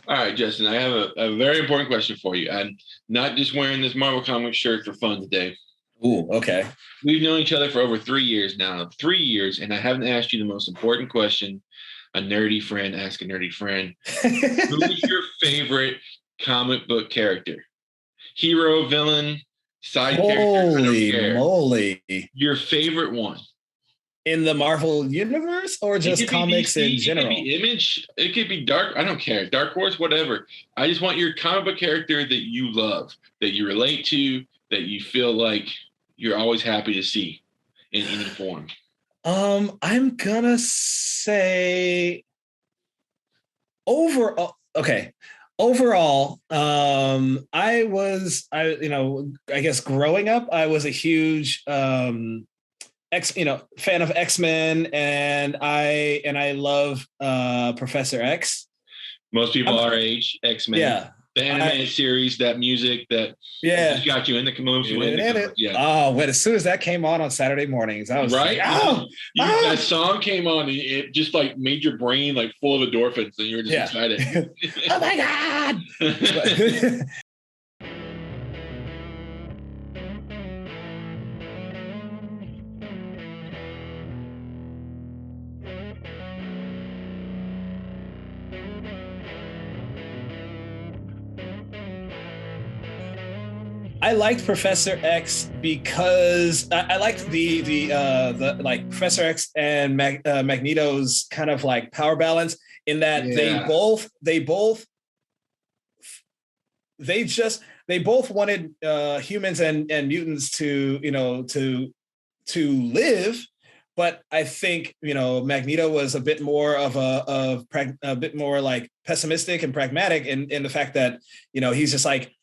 All right, Justin, I have a very important question for you. I'm not just wearing this Marvel Comics shirt for fun today. Ooh, okay. We've known each other for over 3 years now, 3 years, and I haven't asked you the most important question a nerdy friend ask a nerdy friend. Who is your favorite comic book character? Hero, villain, side character, I don't Holy care. moly. Your favorite one. In the Marvel universe or It just could be comics in DC, it could general? be Image, it could be Dark. I don't care. Dark Horse, whatever. I just want your comic book character that you love, that you relate to, that you feel like you're always happy to see in any form. I'm gonna say overall. Okay, overall, I guess growing up, I was a huge fan of X-Men, and I love Professor X. Most people our age, X-Men. Yeah. The animated series, that music that just got you in the commotion. Yeah. Oh, when as soon as that came on Saturday mornings, I was right. Like, oh, that song came on, and it just like made your brain like full of endorphins, and you were just excited. Oh my god! I liked Professor X because I liked the like Professor X and Magneto's kind of like power balance in that they both wanted humans and mutants to live. But I think Magneto was a bit more of a bit more like pessimistic and pragmatic in the fact that he's just like,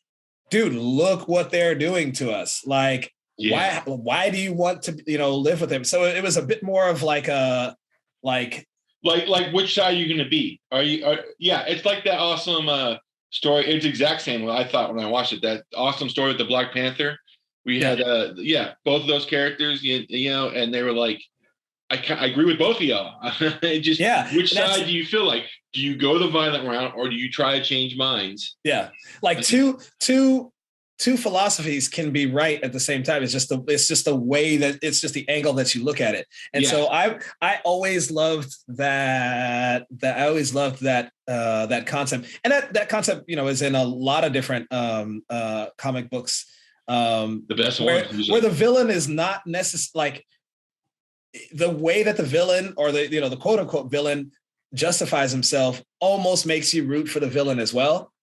dude, look what they're doing to us. Like, why do you want to, live with them? So it was a bit more of like a, like which side are you going to be? It's like that awesome story. It's exact same what I thought when I watched it, that awesome story with the Black Panther. We had, both of those characters, and they were like, I agree with both of y'all. Which side do you feel like? Do you go the violent route or do you try to change minds? Yeah, like two philosophies can be right at the same time. It's just the way that it's just the angle that you look at it. And so I always loved that. That concept, and that concept is in a lot of different comic books. The best where the villain is not necessarily like the way that the villain or the quote unquote villain justifies himself almost makes you root for the villain as well,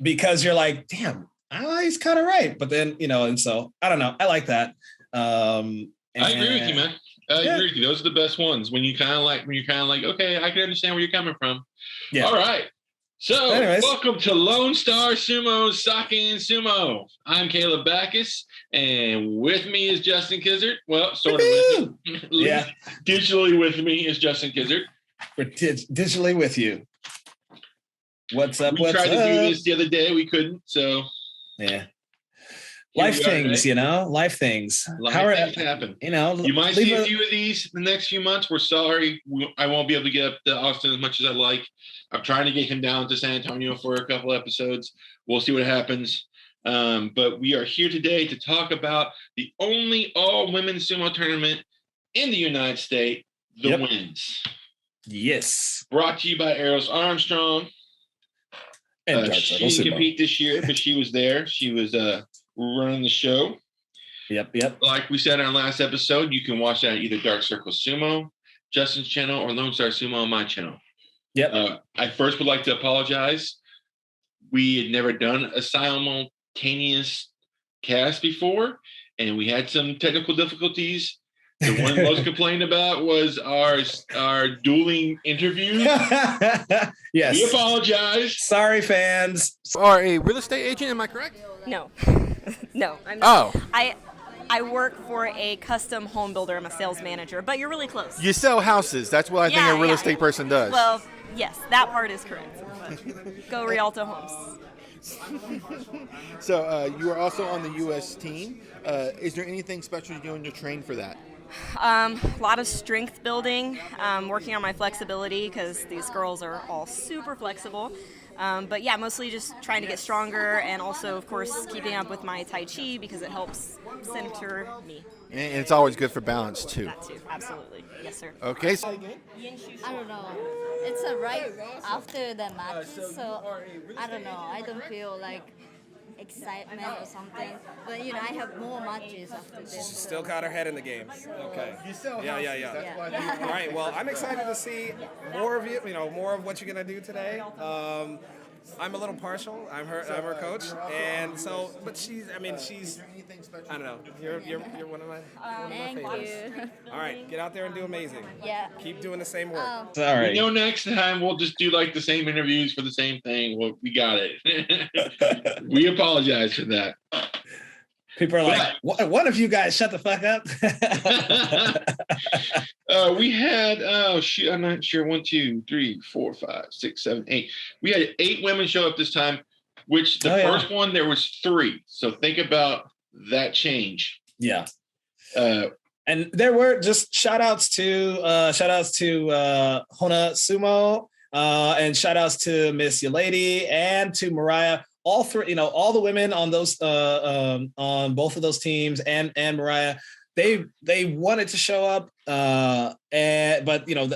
because you're like, damn, he's kind of right. But then, and so I don't know. I like that. I agree with you, man. I agree with you. Those are the best ones when you're kind of like, okay, I can understand where you're coming from. Yeah. All right. So welcome to Lone Star Sumo, Sake and Sumo. I'm Caleb Backus, and with me is Justin Kizzard. Well, sort of with me. Yeah. Digitally with me is Justin Kizzard. We're digitally with you. What's up? We tried to do this the other day. We couldn't, so. Yeah. Life things, life things. Things happen. You might see a few of these in the next few months. We're sorry. I won't be able to get up to Austin as much as I'd like. I'm trying to get him down to San Antonio for a couple episodes. We'll see what happens. But we are here today to talk about the only all-women sumo tournament in the United States, the Wins. Yes. Brought to you by Eros Armstrong. And she didn't compete this year, but she was there. She was running the show. Yep. Like we said in our last episode, you can watch that at either Dark Circle Sumo, Justin's channel, or Lone Star Sumo on my channel. Yep. I first would like to apologize. We had never done a simultaneous cast before, and we had some technical difficulties. The one most complained about was our dueling interviews. Yes. We apologize. Sorry, fans. You are a real estate agent, am I correct? No. No, I'm not. Oh. I work for a custom home builder. I'm a sales manager, but you're really close. You sell houses. That's what I think a real estate person does. Well, yes, that part is correct. Go Rialto Homes. So you are also on the U.S. team. Is there anything special you're doing to train for that? A lot of strength building, working on my flexibility because these girls are all super flexible. But yeah, mostly just trying to get stronger and also, of course, keeping up with my Tai Chi because it helps center me. And it's always good for balance, too. That too, absolutely. Yes, sir. Okay. I don't know. It's right after the match, so I don't know. I don't feel like excitement or something. But I have more matches after this. Still got her head in the game. Okay. Yeah. All right. Well, I'm excited to see more of you. More of what you're gonna do today. I'm a little partial. I'm her coach, and so. But she's. I don't know. You're one of my favorites. All right. Get out there and do amazing. Yeah. Keep doing the same work. All right. Next time we'll just do like the same interviews for the same thing. Well, we got it. We apologize for that. People are like, one of you guys shut the fuck up. We had, I'm not sure, 1, 2, 3, 4, 5, 6, 7, 8. We had 8 women show up this time, which the first one, there was 3. So think about that change. Yeah. And there were just shout outs to Hona Sumo, and shout outs to Miss Yalady and to Mariah. All 3, all the women on those on both of those teams and Mariah, they wanted to show up, but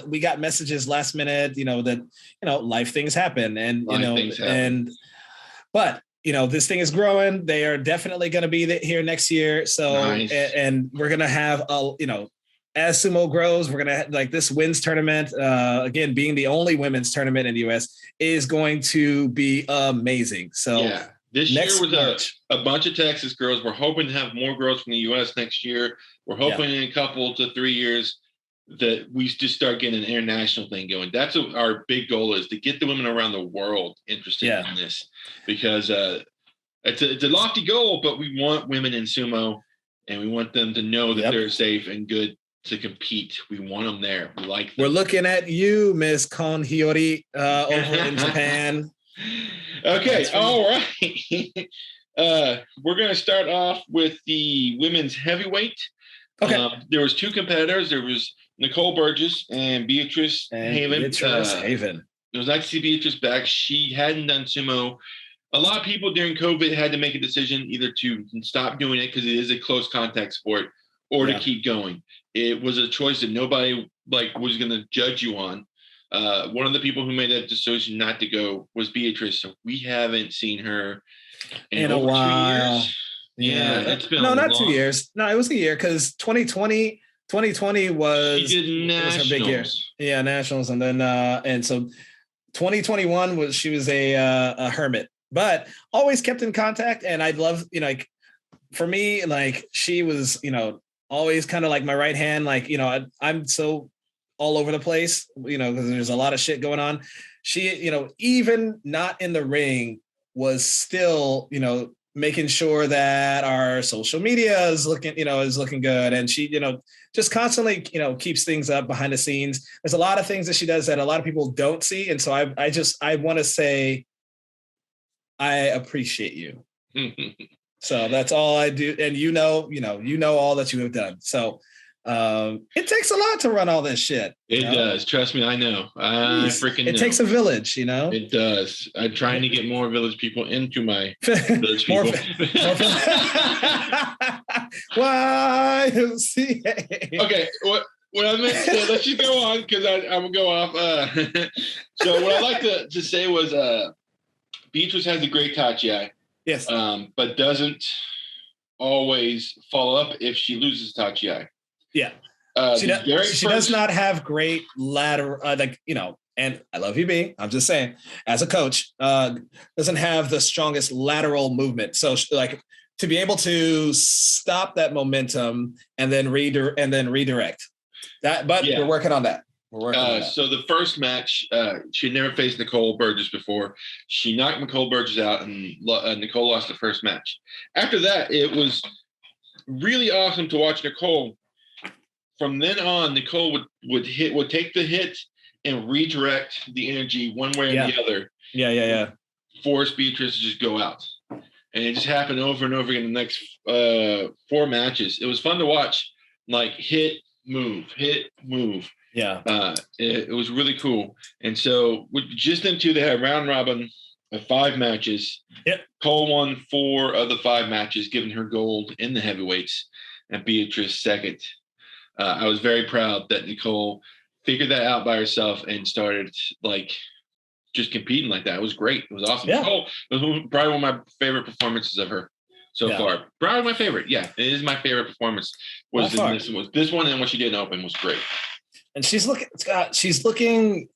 we got messages last minute, that life things happen, but this thing is growing. They are definitely going to be here next year. So nice. and we're gonna have as sumo grows, we're gonna like this women's tournament. Again, being the only women's tournament in the U.S. is going to be amazing. So yeah, this year was a bunch of Texas girls. We're hoping to have more girls from the U.S. next year. We're hoping in a couple to 3 years that we just start getting an international thing going. That's what our big goal is, to get the women around the world interested in this, because it's a lofty goal, but we want women in sumo, and we want them to know that they're safe and good to compete. We want them there. We like them. We're looking at you, Miss Kon Hiyori, over in Japan. Okay, all right. We're going to start off with the women's heavyweight. Okay. There was 2 competitors. There was Nicole Burgess and Beatrice Haven. It was nice to see Beatrice back. She hadn't done sumo. A lot of people during COVID had to make a decision either to stop doing it because it is a close contact sport, or to keep going. It was a choice that nobody was going to judge you on. One of the people who made that decision not to go was Beatrice. So we haven't seen her in a while. 2 years. Yeah, it's been not 2 years. No, it was a year, because 2020 was, she did nationals. Was her big year. Yeah, nationals, and then and so 2021 she was a hermit, but always kept in contact. And I'd love, for me, she was, always kind of like my right hand. I'm so all over the place, because there's a lot of shit going on. She, even not in the ring, was still, making sure that our social media is looking good. And she, just constantly, keeps things up behind the scenes. There's a lot of things that she does that a lot of people don't see. And so I want to say, I appreciate you. So that's all I do. And all that you have done. So it takes a lot to run all this shit. It does. Trust me, I know. It takes a village, It does. I'm trying to get more village people into my village people. YMCA. Okay, what I meant to say, let's just go on, because I'm going to go off. So what I like to say was Beatrice has a great tachi. Yes. But doesn't always follow up if she loses tachi. Yeah. She does not have great lateral, and I love you, B. I'm just saying, as a coach, doesn't have the strongest lateral movement. So to be able to stop that momentum and then redirect that, but we're working on that. So the first match, she had never faced Nicole Burgess before. She knocked Nicole Burgess out, and Nicole lost the first match. After that, it was really awesome to watch Nicole. From then on, Nicole would take the hit and redirect the energy one way or the other. Yeah. Force Beatrice to just go out. And it just happened over and over again in the next 4 matches. It was fun to watch. like hit, move. Yeah. It was really cool. And so with just them two, they had round robin of 5 matches. Yep. Cole won 4 of the 5 matches, giving her gold in the heavyweights, and Beatrice second. I was very proud that Nicole figured that out by herself and started like just competing like that. It was great. It was awesome. Yeah. Nicole was probably one of my favorite performances of her so far. Probably my favorite. Yeah, it is my favorite performance. This one, and what she did in Open was great. And she's looking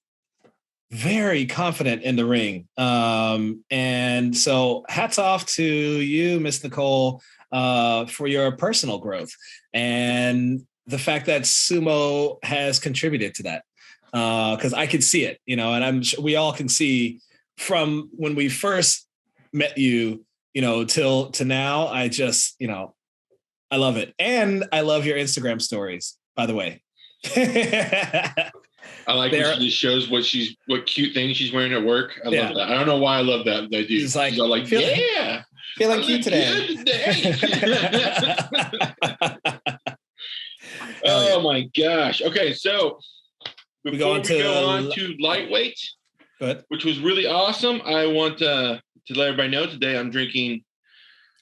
very confident in the ring. And so hats off to you, Miss Nicole, for your personal growth and the fact that sumo has contributed to that. Because I could see it, and I'm sure we all can see from when we first met you, till to now. I just, I love it. And I love your Instagram stories, by the way. I like when she just shows what cute things she's wearing at work. I love that. I don't know why I love that. I do. She's like, feeling cute today. Oh my gosh. Okay, so before we go on to lightweight, which was really awesome, I want to let everybody know today I'm drinking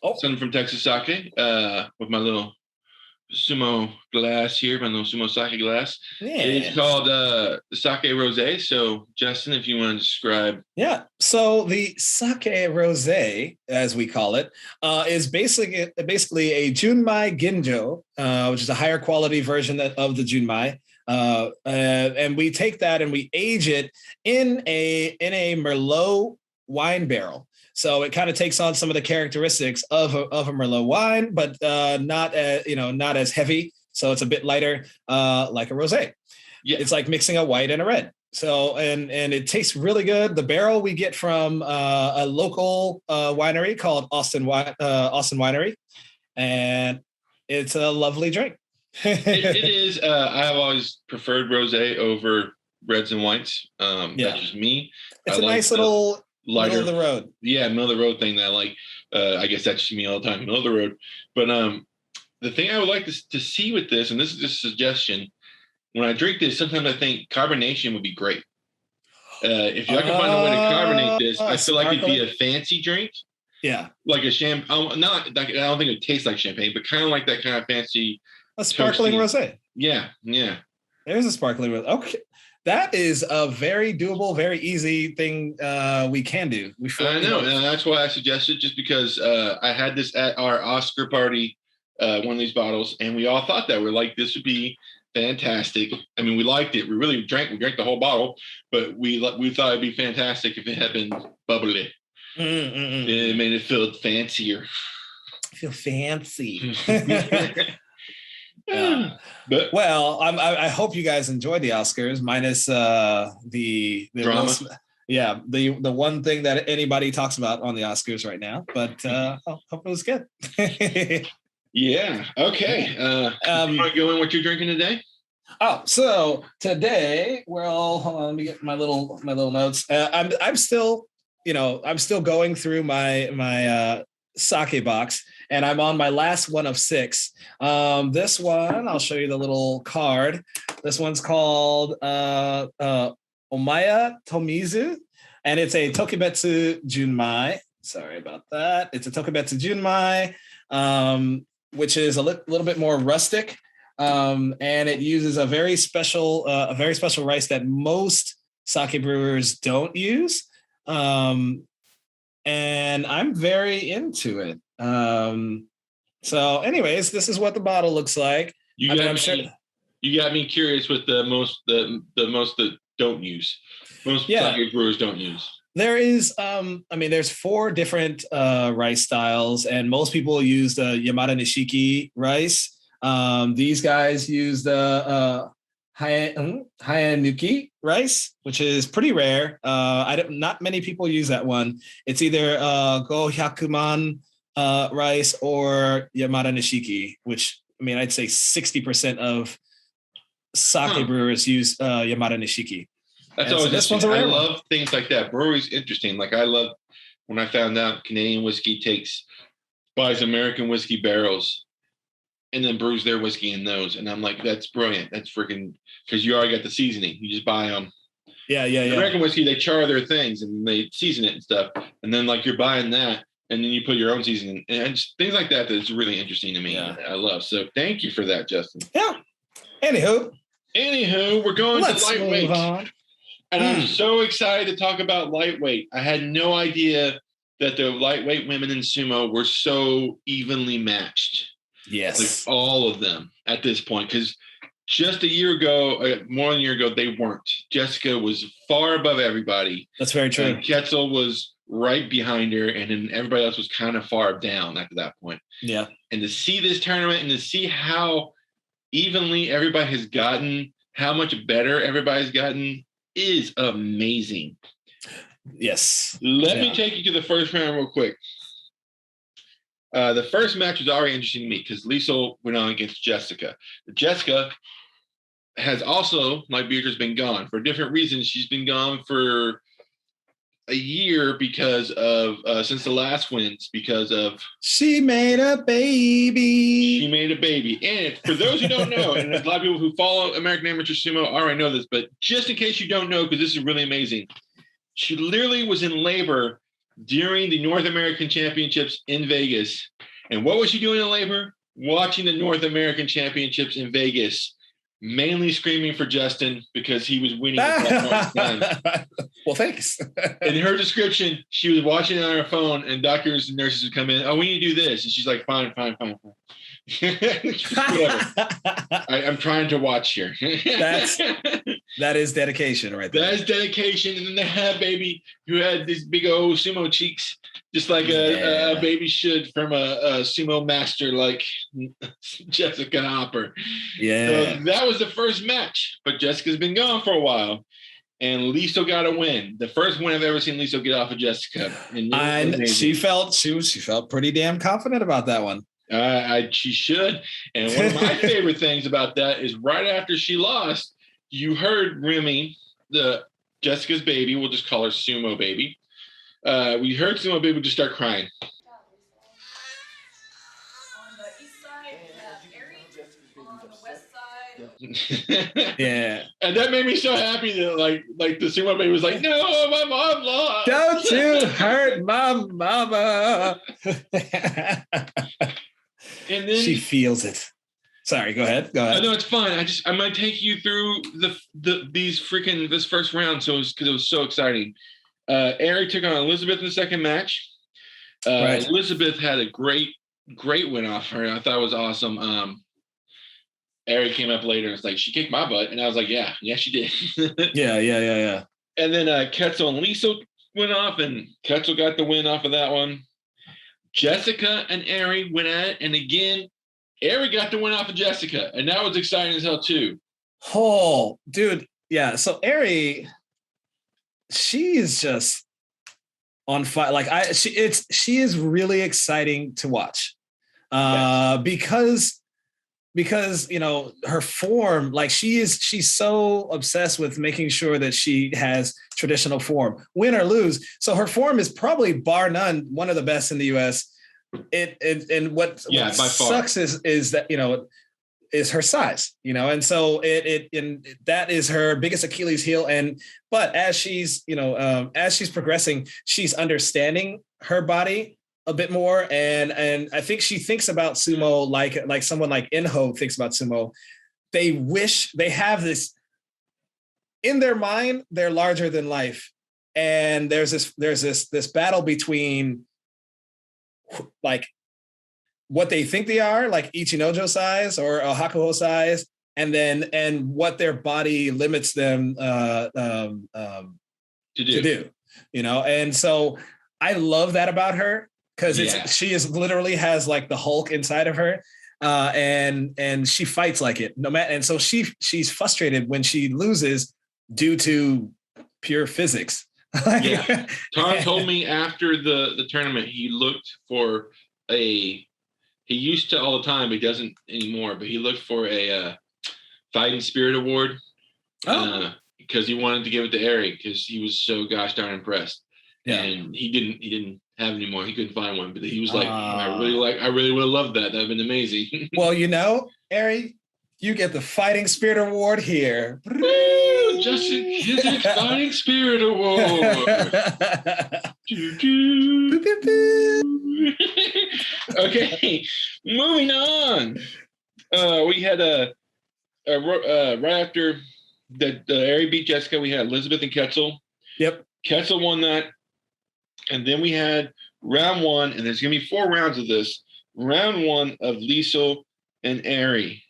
something from Texas Sake with my little sumo glass here, my little sumo sake glass. Yeah. It's called Sake Rosé. So, Justin, if you want to describe. Yeah. So the Sake Rosé, as we call it, is basically a Junmai Ginjo, which is a higher quality version of the Junmai. And we take that and we age it in a Merlot wine barrel. So it kind of takes on some of the characteristics of a Merlot wine, but not as heavy. So it's a bit lighter, like a rosé. Yeah. It's like mixing a white and a red. So and it tastes really good. The barrel we get from a local winery called Austin Winery, and it's a lovely drink. It is. I have always preferred rosé over reds and whites. That's just me. It's a nice little lighter, middle of the road. Yeah, middle of the road thing that I like. I guess that's just me all the time, middle of the road. But the thing I would like to see with this, and this is just a suggestion, when I drink this, sometimes I think carbonation would be great. If I can find a way to carbonate this, I feel like it'd be a fancy drink. Yeah. Like a champagne. Not like, I don't think it tastes like champagne, but kind of like that kind of fancy. A sparkling rosé. Yeah. There's a sparkling rosé. Okay. That is a very doable, very easy thing we can do. I know, and that's why I suggested, just because I had this at our Oscar party, one of these bottles, and we all thought that. We're like, this would be fantastic. I mean, we liked it. We drank the whole bottle, but we thought it'd be fantastic if it had been bubbly. It made it feel fancier. Feel fancy. Well, I hope you guys enjoyed the Oscars, minus the drama. The one thing that anybody talks about on the Oscars right now. But I hope it was good. Yeah. Okay. You want to go in what you're drinking today? Oh, so today, well, hold on, let me get my little notes. I'm still going through my sake box, and I'm on my last one of 6. This one, I'll show you the little card. This one's called Omaya Tomizu, and it's a Tokibetsu Junmai. Sorry about that. It's a Tokibetsu Junmai, which is a little bit more rustic, and it uses a very special rice that most sake brewers don't use. And I'm very into it. So anyways, this is what the bottle looks like. You got me curious with the most that don't use. Most sake brewers don't use. There is, there's 4 different rice styles, and most people use the Yamada Nishiki rice. These guys use the Hayanuki rice, which is pretty rare. Not many people use that one. It's either Gohyakuman rice or Yamada Nishiki, which I'd say 60% of sake brewers use Yamada Nishiki. That's always this one's a rare. I love things like that. Brewery's interesting. Like, I love when I found out Canadian whiskey buys American whiskey barrels and then brews their whiskey in those. And I'm like, that's brilliant. That's freaking, because you already got the seasoning. You just buy them. Yeah. The American whiskey, they char their things and they season it and stuff. And then like you're buying that, and then you put your own seasoning and just things like that. That's really interesting to me. Yeah. I love. So thank you for that, Justin. Yeah. Anywho, we're going to lightweight. Move on. And I'm so excited to talk about lightweight. I had no idea that the lightweight women in sumo were so evenly matched. Yes. Like all of them at this point. Because just a year ago, more than a year ago, they weren't. Jessica was far above everybody. That's very true. And Quetzal was right behind her, and then everybody else was kind of far down after that point. Yeah. And to see this tournament and to see how evenly everybody has gotten, how much better everybody's gotten, is amazing. Yes. Let me take you to the first round real quick. The first match was already interesting to me because Liesl went on against Jessica. Jessica has also, like Beatrice, been gone for different reasons. She's been gone for a year because of since the last wins, because of she made a baby. And for those who don't know, and a lot of people who follow American Amateur Sumo already know this, but just in case you don't know, because this is really amazing, she literally was in labor during the North American Championships in Vegas. And what was she doing in labor? Watching the North American Championships in Vegas, mainly screaming for Justin because he was winning at that point in time. Well, thanks. In her description, she was watching it on her phone, and doctors and nurses would come in. Oh, we need to do this. And she's like, fine. Whatever. I'm trying to watch here. That is dedication right there. That is dedication. And then they had baby who had these big old sumo cheeks, just like a baby should from a sumo master like Jessica Hopper. Yeah. So that was the first match, but Jessica's been gone for a while. And Liesl got a win. The first win I've ever seen Liesl get off of Jessica. And she felt pretty damn confident about that one. She should. And one of my favorite things about that is right after she lost, you heard Remy, Jessica's baby, we'll just call her Sumo Baby. We heard Sumo Baby just start crying. Yeah. And that made me so happy that like the Sumo Baby was like, no, my mom lost. Don't you hurt my mama. And then she feels it. Sorry, go ahead. No, it's fine. I'm gonna take you through this first round. So because it was so exciting. Ari took on Elizabeth in the second match. Right. Elizabeth had a great win off her. I thought it was awesome. Ari came up later and was like, she kicked my butt. And I was like, yeah, she did. Yeah. And then Quetzal and Liesl went off, and Quetzal got the win off of that one. Jessica and Ari went at it, and again, Ari got the win off of Jessica, and that was exciting as hell too. Oh, dude, yeah. So Ari, she is just on fire. Like she is really exciting to watch, because you know her form. Like she's so obsessed with making sure that she has traditional form, win or lose. So her form is probably bar none one of the best in the U.S. What sucks is that is her size, and so that is her biggest Achilles heel. But as she's progressing, she's understanding her body a bit more, and I think she thinks about sumo like someone like Inho thinks about sumo. They wish they have this in their mind. They're larger than life, and there's this battle between like what they think they are, like Ichinojo size or a Hakuho size, and what their body limits them to do. And so I love that about her. Because she is literally has like the Hulk inside of her, and she fights like it. No matter, and so she's frustrated when she loses due to pure physics. Tom told me after the tournament he looked for he used to all the time, but he doesn't anymore. But he looked for a Fighting Spirit Award because he wanted to give it to Eric because he was so gosh darn impressed. Yeah. And he didn't have anymore. He couldn't find one, but he was like, I really would have loved that. That'd been amazing. Well, Ari, you get the Fighting Spirit Award here. Woo! Justin Kizik's Fighting Spirit Award. Okay, moving on. We had right after the Ari beat Jessica, we had Elizabeth and Ketzel. Yep. Ketzel won that. And then we had round 1, and there's going to be 4 rounds of this. Round 1 of Liesl and Ari.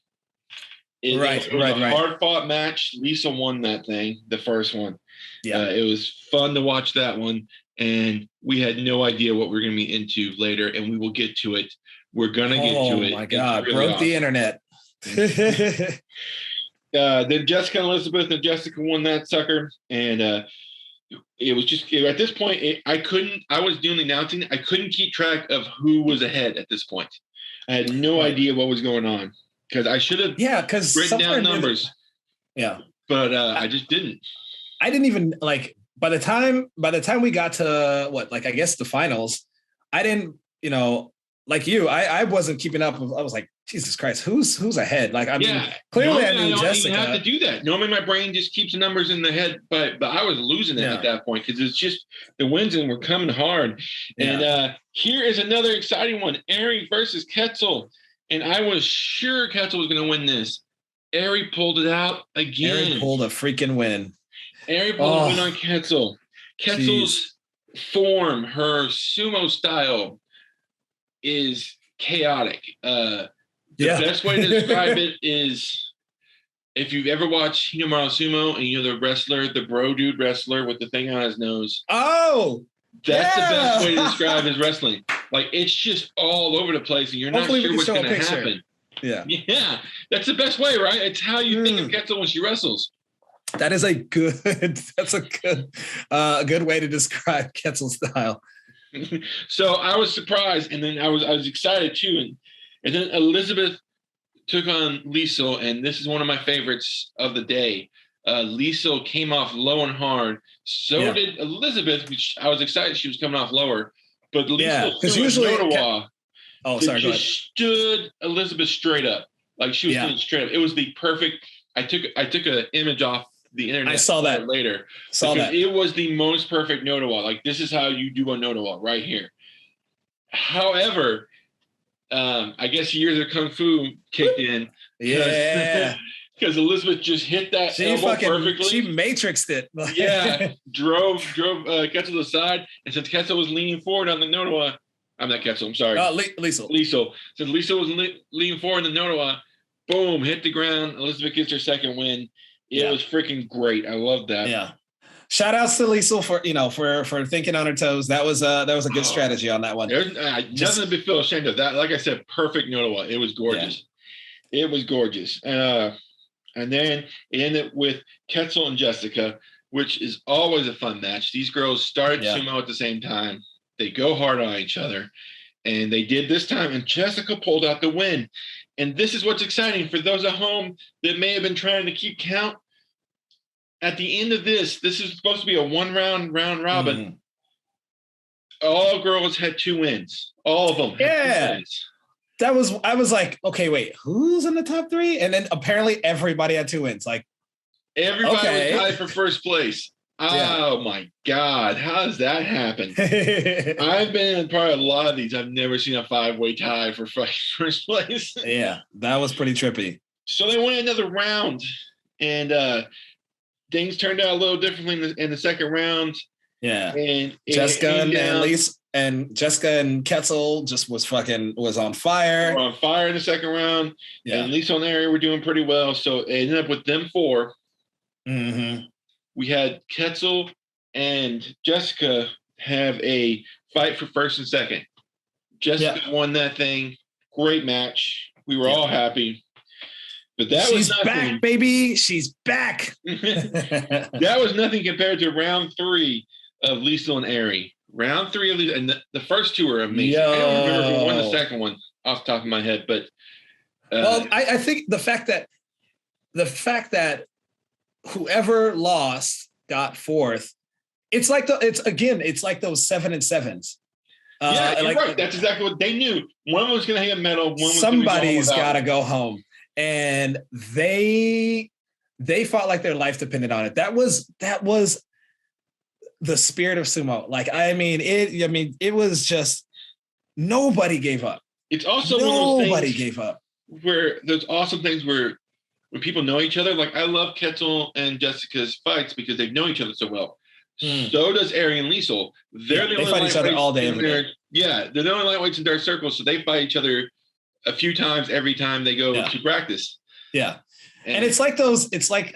It was a hard-fought match. Liesl won that thing, the first one. Yeah. It was fun to watch that one, and we had no idea what we were going to be into later, and we will get to it. We're going to get to it. Oh, my God. Really broke the internet. Then Jessica and Elizabeth, and Jessica won that sucker, and it was just at this point I was doing the announcing. I couldn't keep track of who was ahead at this point. I had no idea what was going on because I should have written down numbers. But I just didn't. I didn't even by the time we got to I guess the finals, I didn't, like you, I wasn't keeping up. I was like, Jesus Christ, who's ahead? Clearly I knew Jessica. I don't even have to do that. Normally my brain just keeps the numbers in the head, but I was losing it at that point because it's just the wins and were coming hard. And here is another exciting one: Ari versus Ketzel. And I was sure Ketzel was going to win this. Ari pulled it out again. Ari pulled a freaking win. Ari pulled a win on Ketzel. Ketzel's form, her sumo style, is chaotic. The best way to describe it is if you've ever watched Hinomaru Sumo and you're the wrestler, the bro dude wrestler with the thing on his nose. Oh, that's the best way to describe his wrestling. It's just all over the place and you're not sure what's going to happen. Yeah. That's the best way, right? It's how you think of Ketzel when she wrestles. That is a good way to describe Ketzel's style. So I was surprised, and then I was excited too, and then Elizabeth took on Liesl, and this is one of my favorites of the day. Liesl came off low and hard. So did Elizabeth, which I was excited she was coming off lower, but Liesl because usually Notawa stood Elizabeth straight up, she was stood straight up. It was the perfect. I took an image off the internet. I saw that later. That it was the most perfect Notawa. This is how you do a Notawa right here. However, I guess years of kung fu kicked in. Yeah, because Elizabeth just hit that elbow perfectly. She matrixed it. drove Ketzel to the side, and since Ketzel was leaning forward on the Notawa, I'm not Ketzel. I'm sorry. Liesl. Since Liesl was leaning forward in the Notawa, boom, hit the ground. Elizabeth gets her second win. It was freaking great. I love that. Yeah. Shout outs to Liesl for thinking on her toes. That was a good strategy on that one. Nothing to feel ashamed of that. Like I said, perfect Notawa. It was gorgeous. It was gorgeous. And then it ended with Ketzel and Jessica, which is always a fun match. These girls started sumo at the same time. They go hard on each other. And they did this time, and Jessica pulled out the win. And this is what's exciting for those at home that may have been trying to keep count. At the end of this is supposed to be a round robin. Mm-hmm. All girls had 2 wins. All of them had 2 wins. I was like, okay, wait, who's in the top 3? And then apparently everybody had 2 wins. Everybody was tied for first place. Oh my God, how does that happen? I've been in probably a lot of these. I've never seen a 5-way tie for first place. Yeah, that was pretty trippy. So they went another round, and things turned out a little differently in the second round. Yeah, and Jessica and Jessica and Ketzel just was on fire. They were on fire in the second round. Yeah, and Liesl and Ari were doing pretty well. So it ended up with them 4. Mm-hmm. We had Ketzel and Jessica have a fight for first and second. Jessica won that thing. Great match. We were all happy. But she's back, baby. She's back. That was nothing compared to round 3 of Liesl and Ari. Round 3 of Liesl, and the first 2 were amazing. I don't remember who won the second one off the top of my head, but I think the fact that whoever lost got 4th. It's like those 7 and 7s. Yeah, you're right. That's exactly what they knew. One was going to hang a medal. One was somebody's got to go home, and they fought like their life depended on it. That was the spirit of sumo. Like, it was just nobody gave up. It's also nobody gave up. Where there's awesome things where when people know each other. Like, I love Ketzel and Jessica's fights because they know each other so well. So does Ari and Liesel. They fight each other all day. Yeah, they're the only lightweights in Dark Circle, so they fight each other a few times every time they go to practice. Yeah, and it's like those. It's like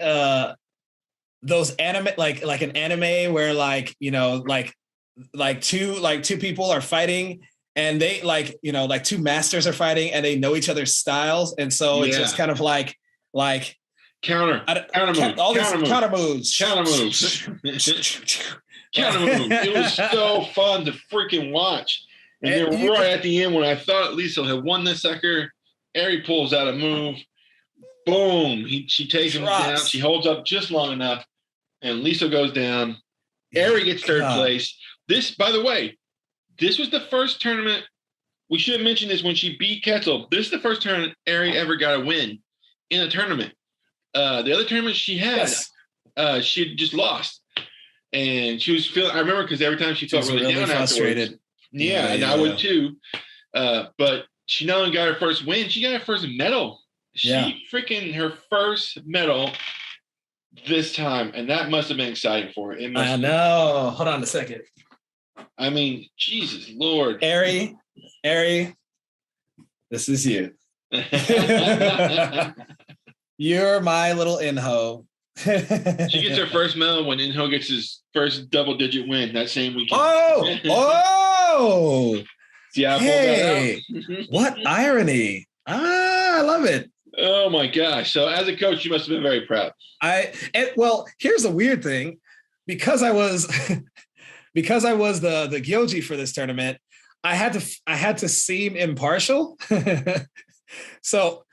those anime, like an anime where like two people are fighting, and they like two masters are fighting, and they know each other's styles, and so it's just kind of like. Counter moves. Counter moves. It was so fun to freaking watch. And then right at the end, when I thought Liesel had won this sucker, Ari pulls out a move. Boom. She takes him down. She holds up just long enough. And Liesel goes down. Ari gets third place. This, by the way, this was the first tournament. We should have mentioned this when she beat Ketzel. This is the first tournament Ari ever got a win in a tournament. The other tournament she had, she had just lost, and she was feeling. I remember because every time she felt really down, frustrated. And I would too. But she not only got her first win, she got her first medal. Her first medal this time, and that must have been exciting for her. I know. Hold on a second. I mean, Jesus Lord, Ari, this is you. You're my little Inho. She gets her first medal when Inho gets his first double-digit win that same weekend. Yeah. Hey, what irony! I love it. Oh my gosh! So as a coach, you must have been very proud. Well, here's the weird thing, because I was the Gyoji for this tournament, I had to seem impartial. So.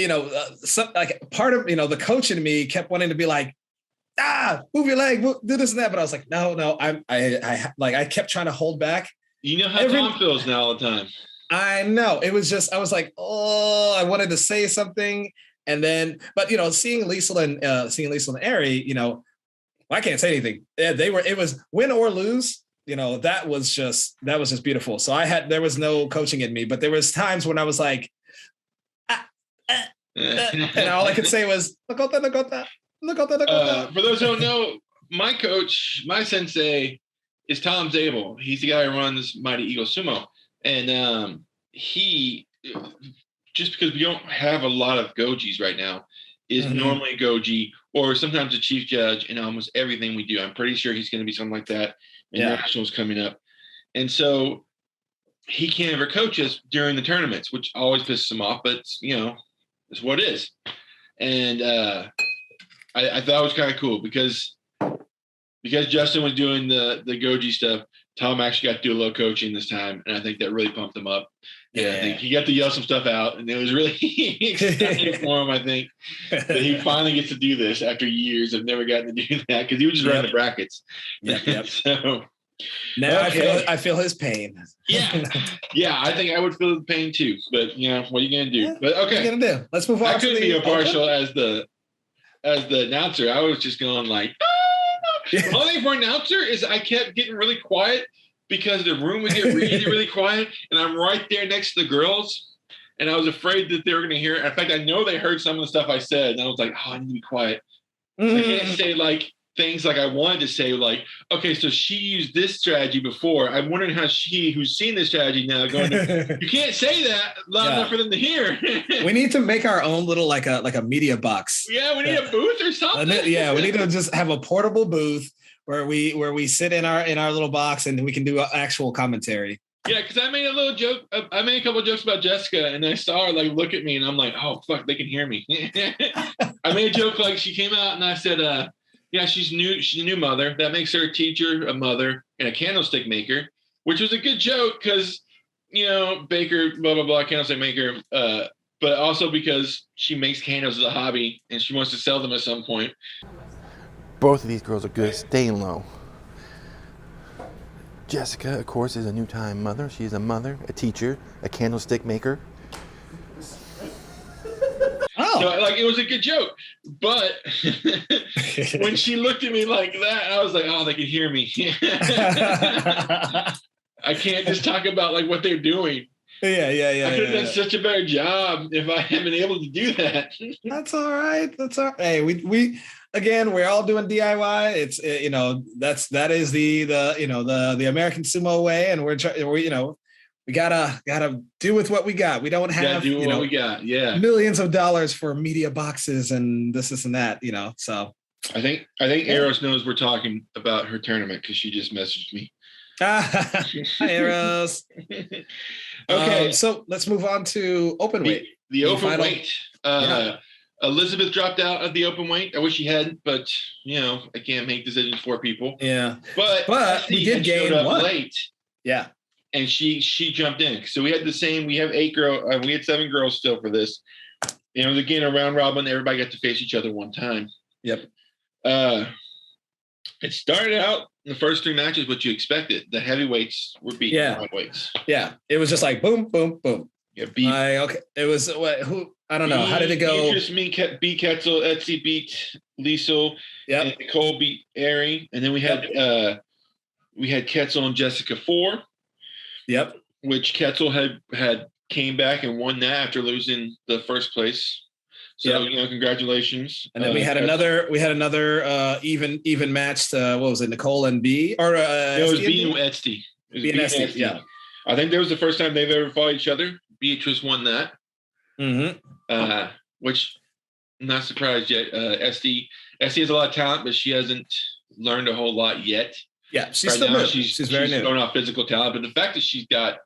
Like part of, the coach in me kept wanting to be like, move your leg, do this and that. But I was like, no, I kept trying to hold back. You know how Tom feels now all the time. I know. It was just, I was like, I wanted to say something. And then, but, seeing Liesel and Ari, I can't say anything. It was win or lose. That was just beautiful. So there was no coaching in me, but there was times when I was like, and all I could say was Nakota. For those who don't know, my coach, my sensei, is Tom Zabel. He's the guy who runs Mighty Eagle Sumo, and he, just because we don't have a lot of Gojis right now, is normally a Goji or sometimes a chief judge in almost everything we do. I'm pretty sure he's going to be something like that in nationals coming up, and so he can't ever coach us during the tournaments, which always pisses him off. But it's what it is. And I thought it was kind of cool because Justin was doing the Goji stuff. Tom actually got to do a little coaching this time, and I think that really pumped him up. And I think he got to yell some stuff out, and it was really exciting for him, I think, that he finally gets to do this after years of never gotten to do that because he was just running the brackets. So now I feel his pain. Yeah, I think I would feel the pain too. But what are you gonna do? Yeah, but okay, what are you gonna do? Let's move on. I couldn't be impartial as the announcer. I was just going like, The only thing for announcer is I kept getting really quiet because the room would get really, really quiet, and I'm right there next to the girls, and I was afraid that they were gonna hear it. In fact, I know they heard some of the stuff I said, and I was like, I need to be quiet. So I can't say like things like I wanted to say, like, okay, so she used this strategy before. I'm wondering how she, who's seen this strategy now, going, you can't say that loud enough for them to hear. We need to make our own little like a media box. Yeah, we need a booth or something. Yeah, we need to just have a portable booth where we sit in our little box and we can do actual commentary. Yeah, because I made a little joke. I made a couple of jokes about Jessica, and I saw her like look at me, and I'm like, oh fuck, they can hear me. I made a joke like she came out, and I said, yeah, she's new. She's a new mother. That makes her a teacher, a mother, and a candlestick maker, which was a good joke because, baker, blah, blah, blah, candlestick maker, but also because she makes candles as a hobby and she wants to sell them at some point. Both of these girls are good at staying low. Jessica, of course, is a new-time mother. She's a mother, a teacher, a candlestick maker. So, like, it was a good joke, but when she looked at me like that, I was like, oh, they can hear me. I can't just talk about like what they're doing. Yeah. I could have done such a better job if I had been able to do that. That's all right. Hey, we again, we're all doing DIY. It's that is the American sumo way, and we gotta do with what we got. We don't have what we got. Yeah, millions of dollars for media boxes and this and that. So I think Eros knows we're talking about her tournament because she just messaged me. Hi, Eros. Okay, so let's move on to open weight. The open weight. Elizabeth dropped out of the open weight. I wish she hadn't, but I can't make decisions for people. Yeah, but we did gain one late. Yeah. And she jumped in. So we had the same. We have 8 girls. We had 7 girls still for this. Again, a round robin. Everybody got to face each other one time. Yep. It started out in the first 3 matches what you expected. The heavyweights were beating the lightweights. Yeah. It was just like boom, boom, boom. Yeah. Okay. It was who? I don't know. How did it go? Beatrice beat Ketzel. Etsy beat Liesel. Yeah. And Nicole beat Ari. And then we had Ketzel and Jessica 4. Yep. Which Ketzel had came back and won that after losing the first place. So congratulations. And then we had another even matched. What was it? Nicole and B or it was B and Etsy. B and Etsy. Yeah. I think that was the first time they've ever fought each other. Beatrice won that. Mm-hmm. Which I'm not surprised yet. Etsy has a lot of talent, but she hasn't learned a whole lot yet. Yeah, she's still new. She's very new. Showing off physical talent, but the fact that she's done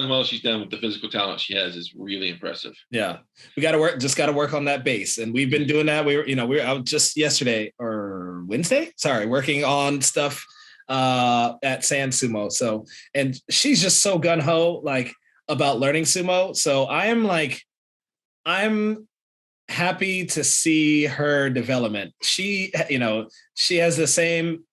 well she's done with the physical talent she has is really impressive. Yeah, we got to work on that base, and we've been doing that. We were out just yesterday or Wednesday. Sorry, working on stuff at Sand Sumo. So, and she's just so gung ho like about learning sumo. So I'm happy to see her development. She has the same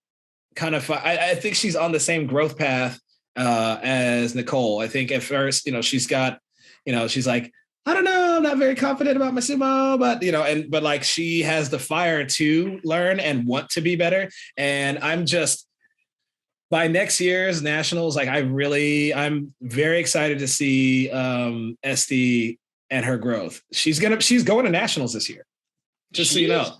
kind of, I think she's on the same growth path as Nicole. I think at first, she's got, she's like, I don't know, I'm not very confident about my sumo, but, but like she has the fire to learn and want to be better. And I'm just, by next year's nationals, like I'm very excited to see Esty and her growth. She's going to nationals this year. Just so you know.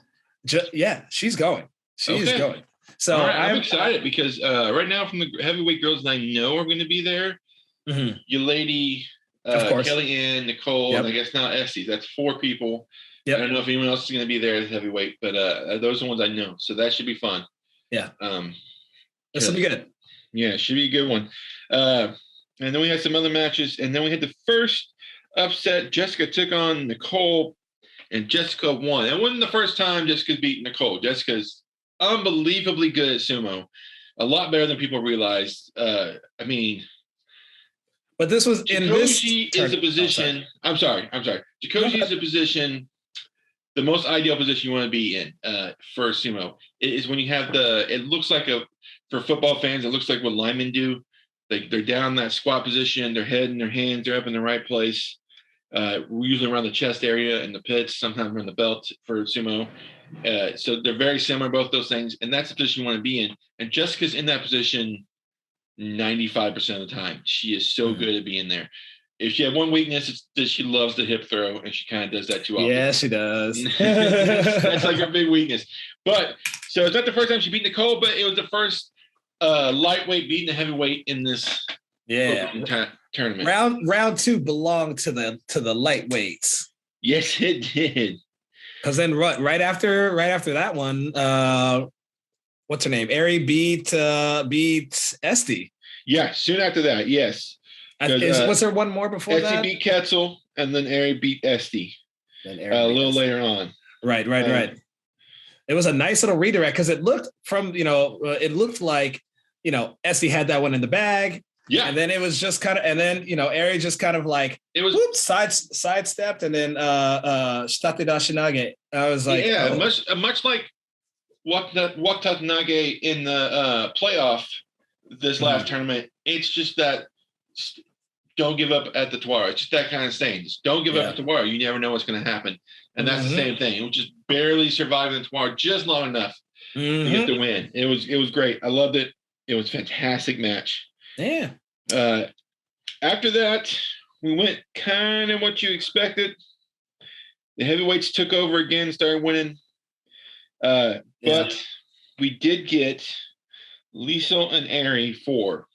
She's going. She's going. So right, I'm excited because right now from the heavyweight girls that I know are going to be there, your lady, of course, Kellyanne, Nicole, and I guess now Esty. That's 4 people. Yep. I don't know if anyone else is going to be there as heavyweight, but those are the ones I know. So that should be fun. Yeah. This will be good. Yeah, it should be a good one. And then we had some other matches, and then we had the first upset. Jessica took on Nicole, and Jessica won. It wasn't the first time Jessica beat Nicole. Jessica's unbelievably good at sumo, a lot better than people realized. But this was in this is a position. I'm sorry. Jikoji is a position, the most ideal position you want to be in for sumo. It is when you have it looks like for football fans, it looks like what linemen do. They're down in that squat position, their head and their hands are up in the right place. Usually around the chest area and the pits, sometimes around the belt for sumo. So they're very similar, both those things, and that's the position you want to be in. And Jessica's in that position 95% of the time. She is so good at being there. If she had one weakness, it's that she loves the hip throw, and she kind of does that too often. Yeah, she does. That's like her big weakness. But so it's not the first time she beat Nicole, but it was the first lightweight beating the heavyweight in this tournament. Round 2 belonged to the lightweights. Yes, it did. Because then right after that one, what's her name? Ari beat Esty. Yeah, soon after that, yes. Was there one more before that? Esty beat Ketzel, and then Ari beat Esty. A little later on. Right. It was a nice little redirect because it looked like Esty had that one in the bag. Yeah. And then it was just kind of, and then, Ari just kind of like, it was sidestepped and then Shtate Dashinage. I was like, much like Watatanage in the playoff this last tournament. It's just that don't give up at the Tawara. It's just that kind of saying. Just don't give up at the Tawara. You never know what's going to happen. And that's the same thing. It was just barely surviving the Tawara just long enough to get the win. It was great. I loved it. It was a fantastic match. Yeah. After that, we went kind of what you expected. The heavyweights took over again, started winning. But we did get Liesel and Aerie 4.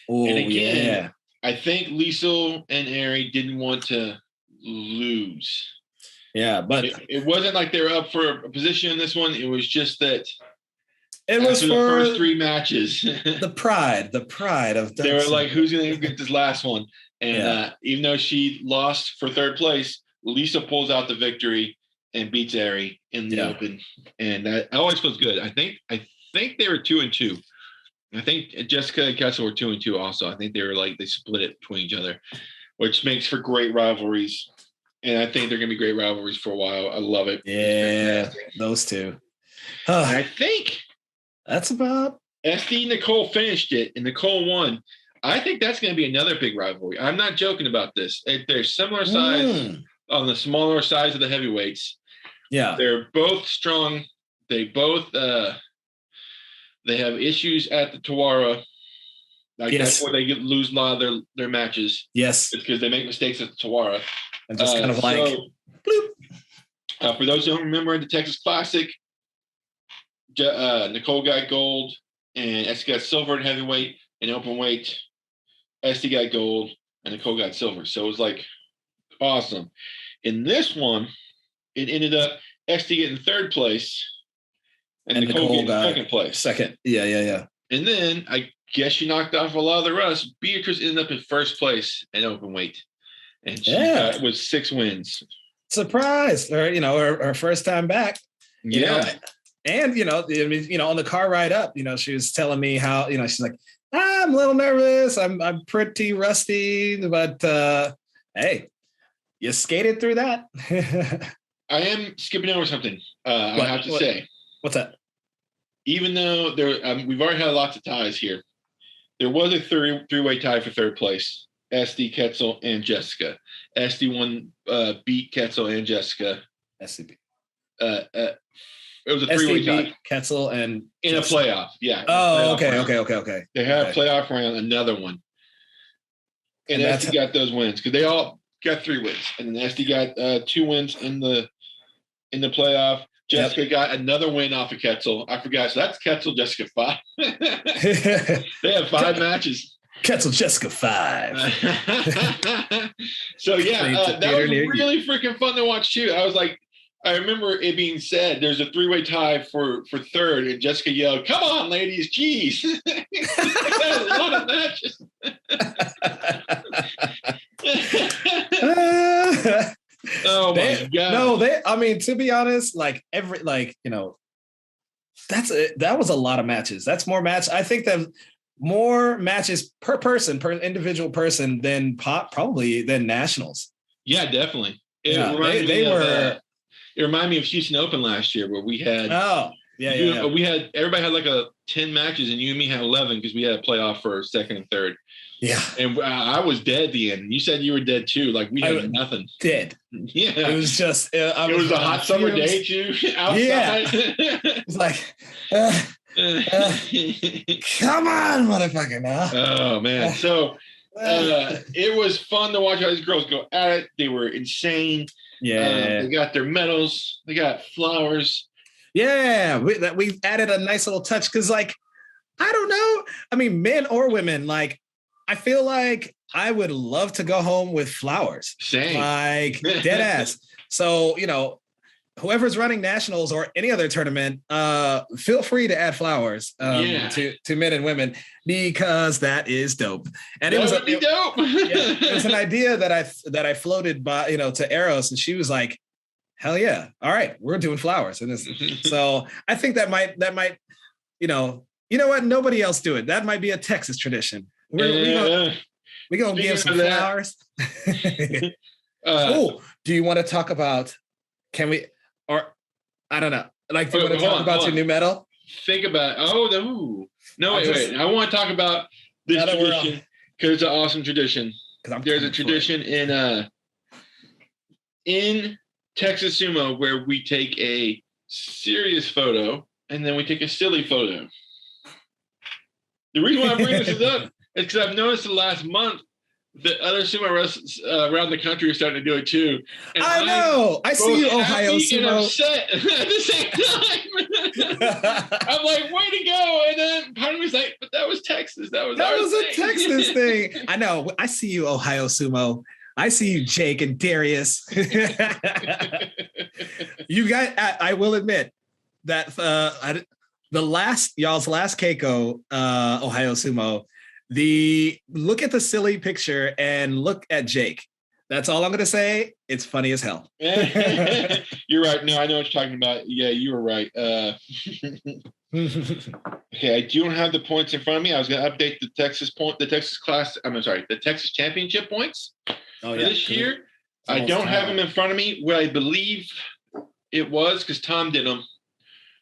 Oh, and again, I think Liesel and Aerie didn't want to lose. Yeah, but it wasn't like they were up for a position in this one. It was just that it was for the first 3 matches. the pride of they were like, who's going to get this last one? And even though she lost for 3rd place, Lisa pulls out the victory and beats Aerie in the open. And that always feels good. I think they were 2-2. I think Jessica and Kessel were 2-2 also. I think they split it between each other, which makes for great rivalries. And I think they're going to be great rivalries for a while. I love it. Yeah, those two. I think that's about SD Nicole finished it, and Nicole won. I think that's going to be another big rivalry. I'm not joking about this. They're similar size on the smaller size of the heavyweights. Yeah, they're both strong. They both they have issues at the Tawara. That's where they lose a lot of their matches. Yes, it's because they make mistakes at the Tawara. And just kind of for those who don't remember, the Texas Classic, Nicole got gold and SD got silver in heavyweight and open weight. SD got gold and Nicole got silver. So it was like awesome. In this one, it ended up SD getting 3rd place and Nicole getting 2nd place. Second. Yeah. And then I guess she knocked off a lot of the rest. Beatrice ended up in 1st place in open weight. And she was 6 wins. Surprise! Or her first time back. You know? And on the car ride up, she was telling me how she's like, I'm a little nervous. I'm pretty rusty, but hey, you skated through that. I am skipping over something. I have to say. What's that? Even though we've already had lots of ties here, there was a three-way tie for 3rd place. SD, Ketzel, and Jessica. SD won, beat Ketzel and Jessica. SD. It was a 3-way tie. Ketzel and in Jessica. A playoff. Yeah. Oh, okay. They had a playoff round, another one, and SD got those wins because they all got 3 wins, and then SD got 2 wins in the playoff. Jessica got another win off of Ketzel. I forgot. So that's Ketzel, Jessica 5. They have 5 matches. Ketzel, Jessica 5. So that was really freaking fun to watch too. I remember it being said there's a 3-way tie for 3rd, and Jessica yelled, "Come on, ladies, geez!" That was a lot of matches. Oh my god! No, I mean, to be honest, that was a lot of matches. That's more match. I think that more matches per individual person than probably than nationals. Yeah, definitely. It reminded me of Houston Open last year where we had we had everybody had like 10 matches and you and me had 11 because we had a playoff for 2nd and 3rd. Yeah. And I was dead at the end. You said you were dead too. Like we had nothing. Dead. Yeah. It was just it was a hot summer day too outside. Yeah. It's like come on, motherfucker, now. Oh man. So it was fun to watch how these girls go at it. They were insane. Yeah. They got their medals, they got flowers. Yeah, we added a nice little touch because, I don't know. I mean, men or women, I feel like I would love to go home with flowers. Same. Dead ass. So, whoever's running nationals or any other tournament, feel free to add flowers to men and women because that is dope. And it would be dope. It was an idea that I floated by to Eros, and she was like, "Hell yeah! All right, we're doing flowers." And so I think that might you know what? Nobody else do it. That might be a Texas tradition. We're gonna give some flowers. Do you want to talk about? Can we? Or I don't know. Do you want to talk about your new medal? think about wait. I want to talk about this tradition because it's an awesome tradition. There's a tradition in Texas Sumo where we take a serious photo and then we take a silly photo. The reason why I bring this up is because I've noticed the last month that other sumo wrestlers around the country are starting to do it too. And I know. I see you, Ohio Sumo. And upset at the same time. I'm like, way to go! And then part of me's like, but that was Texas. That was a Texas thing. I know. I see you, Ohio Sumo. I see you, Jake and Darius. You guys, I will admit that y'all's last Keiko, Ohio Sumo. Look at the silly picture and look at Jake. That's all I'm going to say. It's funny as hell. You're right. No, I know what you're talking about. Yeah, you were right. Okay, I don't have the points in front of me. I was going to update the Texas championship points for this year. I don't have them in front of me. What I believe it was, because Tom did them,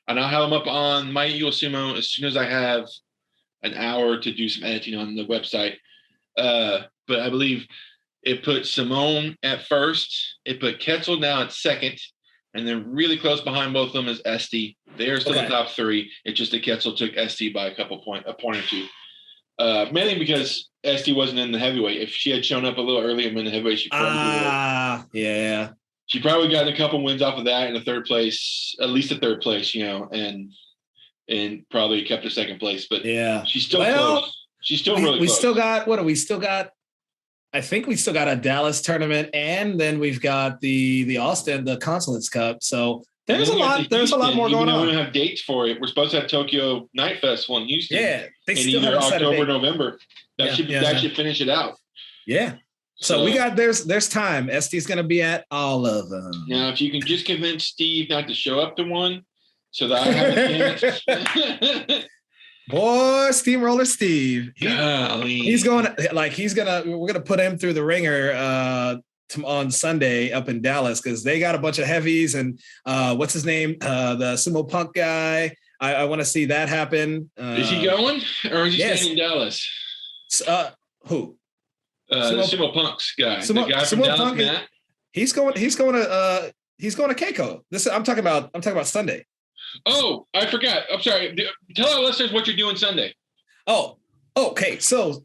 and I'll have them up on My Eagle Sumo as soon as I have an hour to do some editing on the website. But I believe it put Simone at first. It put Ketzel now at second. And then really close behind both of them is Esty. They're still the top three. It's just that Ketzel took Esty by a point or two. Mainly because Esty wasn't in the heavyweight. If she had shown up a little earlier in the heavyweight, she probably she probably got a couple wins off of that in the third place, at least a third place, and probably kept a second place. But she's still close. She's still really close. We still got I think we still got a Dallas tournament, and then we've got the Austin, the Consulates Cup. So there's a lot more going on. We don't have dates for it. We're supposed to have Tokyo Night Festival in Houston. Yeah, they still have October, November. That should finish it out. Yeah. So we got there's time. Sty's gonna be at all of them. Now, if you can just convince Steve not to show up to one, so that I have a chance. Boy, Steamroller Steve. We're gonna put him through the ringer on Sunday up in Dallas because they got a bunch of heavies and what's his name? The Sumo Punk guy. I want to see that happen. Is he going or is he staying in Dallas? Who? Sumo Punk's guy. The guy from Dallas, Punk, Matt? He's going to Keiko. I'm talking about Sunday. Oh, I forgot. I'm sorry. Tell our listeners what you're doing Sunday. Oh, okay. So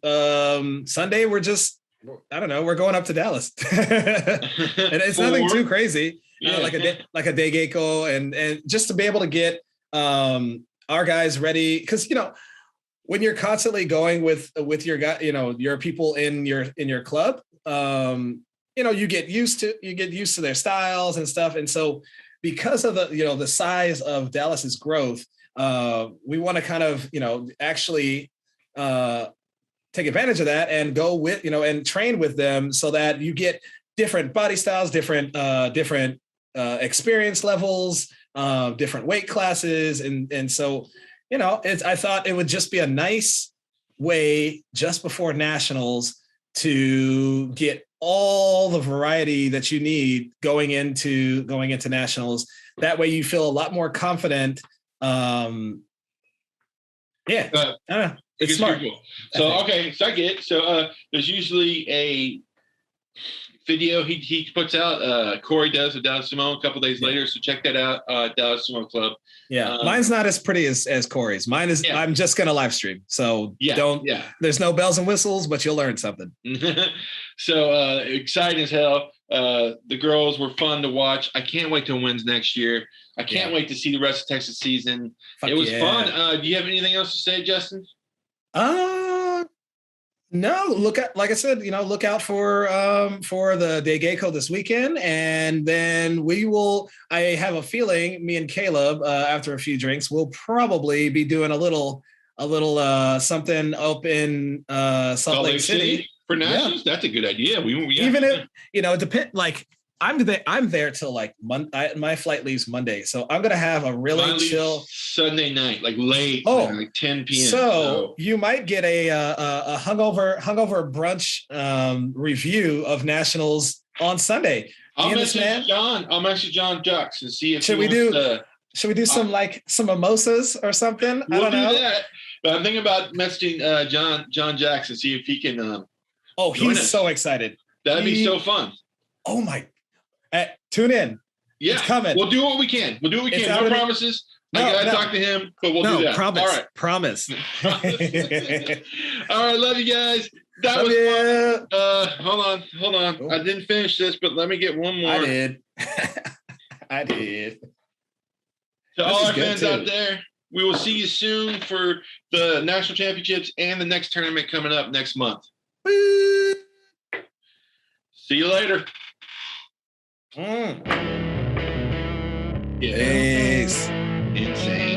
Sunday we're going up to Dallas. And it's nothing too crazy. Like a day Geiko and just to be able to get our guys ready because when you're constantly going with your guy, your people in your club, you get used to their styles and stuff. And so because of the size of Dallas's growth, we want to kind of, actually take advantage of that and go with, and train with them so that you get different body styles, different experience levels, different weight classes. And so, I thought it would just be a nice way just before nationals to get all the variety that you need going into nationals. That way you feel a lot more confident. It's smart. Cool. So, okay. So I get it. So there's usually a video he puts out. Corey does with Dallas Sumo a couple days later. So check that out. Dallas Sumo Club. Yeah. Mine's not as pretty as Corey's. Mine is, I'm just going to live stream. So there's no bells and whistles, but you'll learn something. So exciting as hell. The girls were fun to watch. I can't wait till wins next year. I can't wait to see the rest of Texas season. It was fun. Do you have anything else to say, Justin? No, like I said, look out for the Day Geiko this weekend. And then I have a feeling me and Caleb, after a few drinks, will probably be doing a little something up in Salt Lake City. For nationals. That's a good idea. Even if, it depends, like I'm there till like my flight leaves Monday. So I'm going to have a really chill Sunday night, like late, like 10 p.m. So you might get a hungover brunch review of nationals on Sunday. I'll message John Jux and see if should we do Should we do some mimosas or something? We'll I don't know. That. But I'm thinking about messaging John Jackson, see if he can. He's so excited. That'd be so fun. Oh my! Tune in. Yeah, it's coming. We'll do what we can. No promises. I gotta talk to him, but we'll do that. Promise. All right. Promise. All right, love you guys. That was fun. Hold on. Oh. I didn't finish this, but let me get one more. I did. To all our fans out there, we will see you soon for the national championships and the next tournament coming up next month. See you later. Peace. Insane.